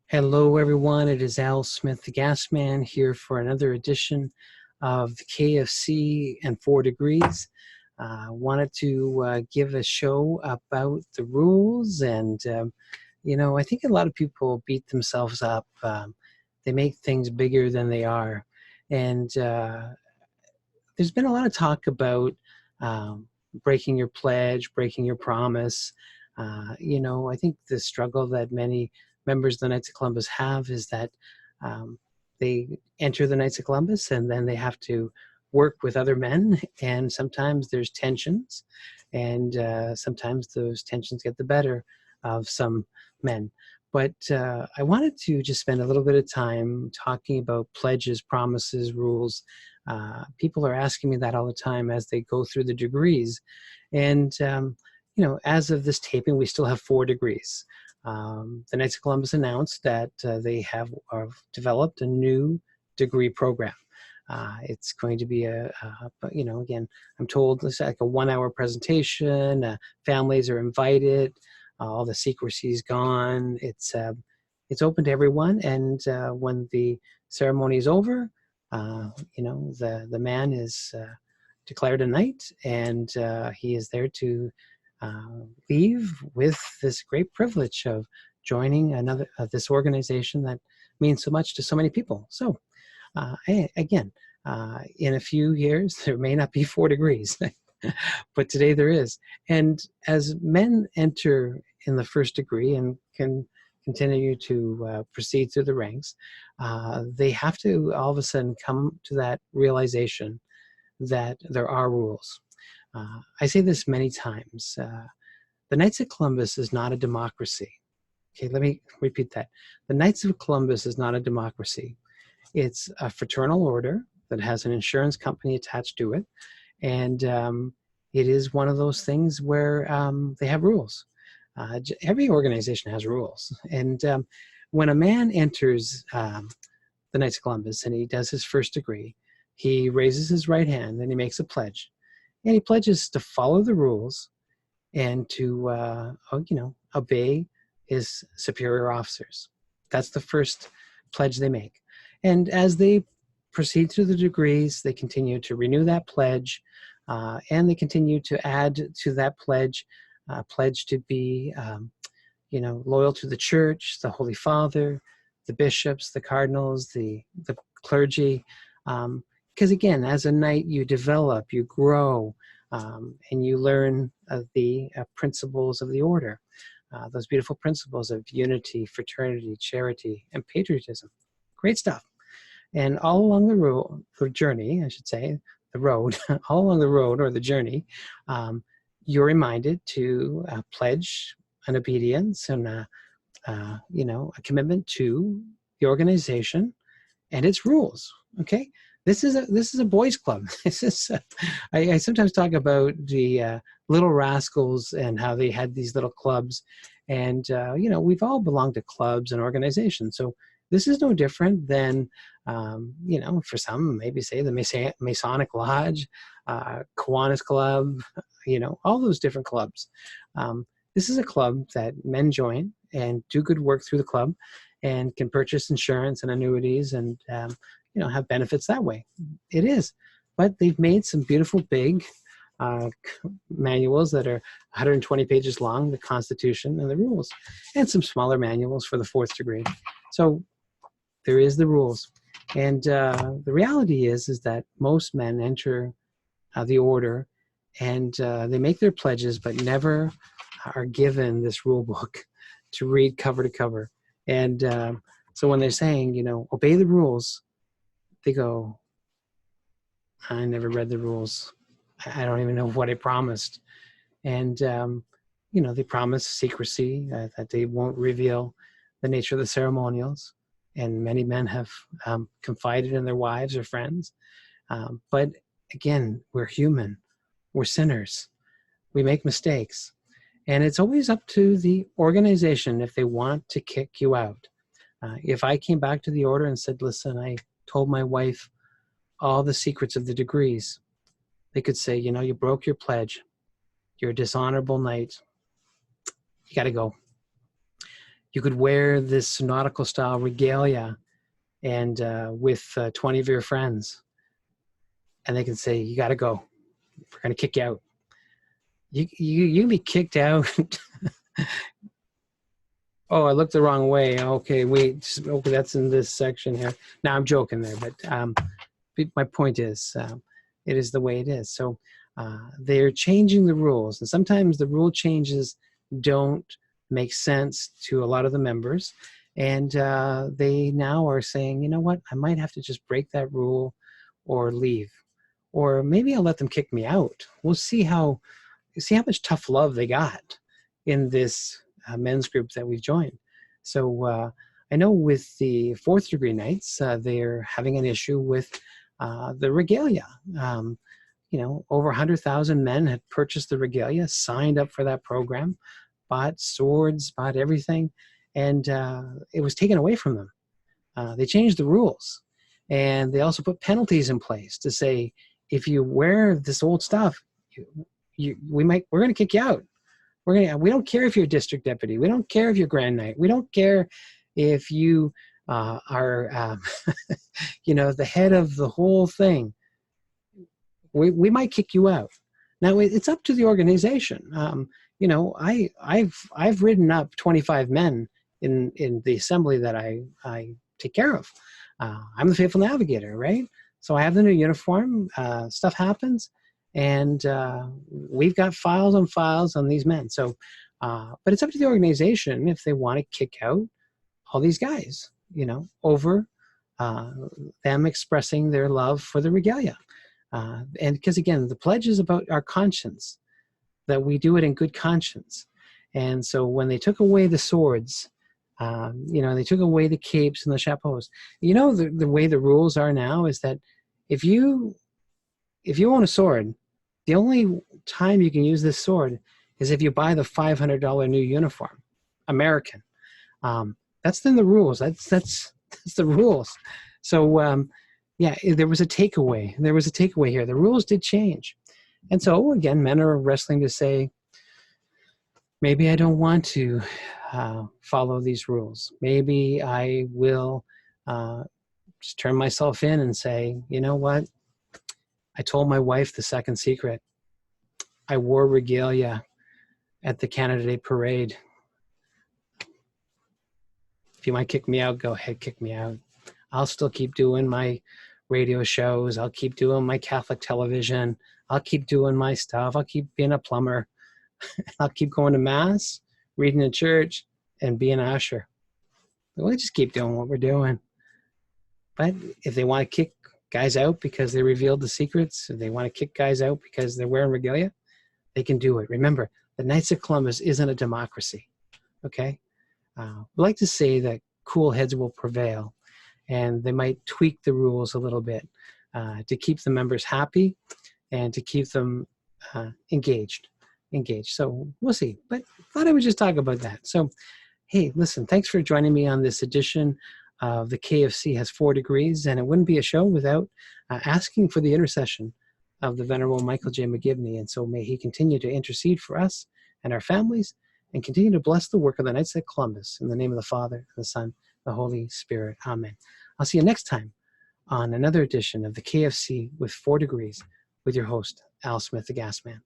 Hello, everyone. It is Al Smith, the Gas Man, here for another edition of the KFC and 4 Degrees. Wanted to give a show about the rules, and I think a lot of people beat themselves up. They make things bigger than they are, and there's been a lot of talk about breaking your pledge, breaking your promise. I think the struggle that many members of the Knights of Columbus have is that they enter the Knights of Columbus and then they have to work with other men, and sometimes there's tensions, and sometimes those tensions get the better of some men. But I wanted to just spend a little bit of time talking about pledges, promises, rules. People are asking me that all the time as they go through the degrees. And, as of this taping, we still have 4 degrees. The Knights of Columbus announced that they have developed a new degree program. It's going to be again, I'm told it's like a 1-hour presentation. Families are invited. All the secrecy is gone. It's open to everyone. And when the ceremony is over, the man is declared a knight, and he is there to leave with this great privilege of joining this organization that means so much to so many people. So again, in a few years, there may not be 4 degrees, but today there is. And as men enter in the first degree and can continue to proceed through the ranks, they have to all of a sudden come to that realization that there are rules. I say this many times. The Knights of Columbus is not a democracy. Okay, let me repeat that. The Knights of Columbus is not a democracy. It's a fraternal order that has an insurance company attached to it. And it is one of those things where they have rules. Every organization has rules. And when a man enters the Knights of Columbus and he does his first degree, he raises his right hand and he makes a pledge. And he pledges to follow the rules and to, obey his superior officers. That's the first pledge they make. And as they proceed through the degrees, they continue to renew that pledge, and they continue to add to that pledge to be, loyal to the church, the Holy Father, the bishops, the cardinals, the clergy. Because again, as a knight, you develop, you grow, and you learn the principles of the order, those beautiful principles of unity, fraternity, charity, and patriotism. Great stuff. And all along the journey, I should say, the road, all along the road or the journey, you're reminded to pledge an obedience and a commitment to the organization and its rules. Okay. This is a boys' club. I sometimes talk about the Little Rascals and how they had these little clubs, and we've all belonged to clubs and organizations. So this is no different than for some maybe say the Masonic Lodge, Kiwanis Club, all those different clubs. This is a club that men join and do good work through the club, and can purchase insurance and annuities and have benefits that way. It is. But they've made some beautiful big manuals that are 120 pages long, the Constitution and the rules, and some smaller manuals for the 4th degree. So there is the rules. And the reality is that most men enter the order and they make their pledges, but never are given this rule book to read cover to cover. And so when they're saying, obey the rules, they go, I never read the rules. I don't even know what I promised. And, they promise secrecy, that they won't reveal the nature of the ceremonials. And many men have confided in their wives or friends. But again, we're human. We're sinners. We make mistakes. And it's always up to the organization if they want to kick you out. If I came back to the order and said, listen, I told my wife all the secrets of the degrees, they could say, you broke your pledge. You're a dishonorable knight. You got to go. you could wear this nautical style regalia and with 20 of your friends, and they can say, you got to go. We're going to kick you out. You can be kicked out. Oh, I looked the wrong way. Okay, wait. Okay, that's in this section here. Now I'm joking there, but my point is, it is the way it is. So they're changing the rules, and sometimes the rule changes don't make sense to a lot of the members, and they now are saying, you know what, I might have to just break that rule or leave, or maybe I'll let them kick me out. We'll see how much tough love they got in this men's group that we've joined. So I know with the 4th degree knights, they're having an issue with the regalia. You know, over 100,000 men had purchased the regalia, signed up for that program, bought swords, bought everything, and it was taken away from them. They changed the rules, and they also put penalties in place to say, if you wear this old stuff, we're going to kick you out. We don't care if you're a district deputy. We don't care if you're Grand Knight. We don't care if you are, you know, the head of the whole thing. We might kick you out. Now it's up to the organization. You know, I've ridden up 25 men in the assembly that I take care of. I'm the faithful navigator, right? So I have the new uniform. Stuff happens. And we've got files on files on these men. So, but it's up to the organization if they want to kick out all these guys, you know, over them expressing their love for the regalia. And because, again, the pledge is about our conscience, that we do it in good conscience. And so when they took away the swords, you know, they took away the capes and the chapeaus. You know, the way the rules are now is that if you own a sword, the only time you can use this sword is if you buy the $500 new uniform, American. That's in the rules. That's the rules. So yeah, there was a takeaway. There was a takeaway here. The rules did change, and so again, men are wrestling to say, maybe I don't want to follow these rules. Maybe I will just turn myself in and say, you know what? I told my wife the second secret. I wore regalia at the Canada Day parade. If you might kick me out, go ahead, kick me out. I'll still keep doing my radio shows. I'll keep doing my Catholic television. I'll keep doing my stuff. I'll keep being a plumber. I'll keep going to mass, reading in church, and being an usher. We'll just keep doing what we're doing. But if they want to kick guys out because they revealed the secrets, if they want to kick guys out because they're wearing regalia, they can do it. Remember, the Knights of Columbus isn't a democracy, okay? We like to say that cool heads will prevail, and they might tweak the rules a little bit to keep the members happy and to keep them engaged. So we'll see. But thought I would just talk about that. So, hey, listen, thanks for joining me on this edition of the KFC Has 4 Degrees, and it wouldn't be a show without asking for the intercession of the Venerable Michael J. McGivney. And so may he continue to intercede for us and our families and continue to bless the work of the Knights of Columbus. In the name of the Father, and the Son, the Holy Spirit. Amen. I'll see you next time on another edition of the KFC with 4 Degrees with your host, Al Smith, the Gas Man.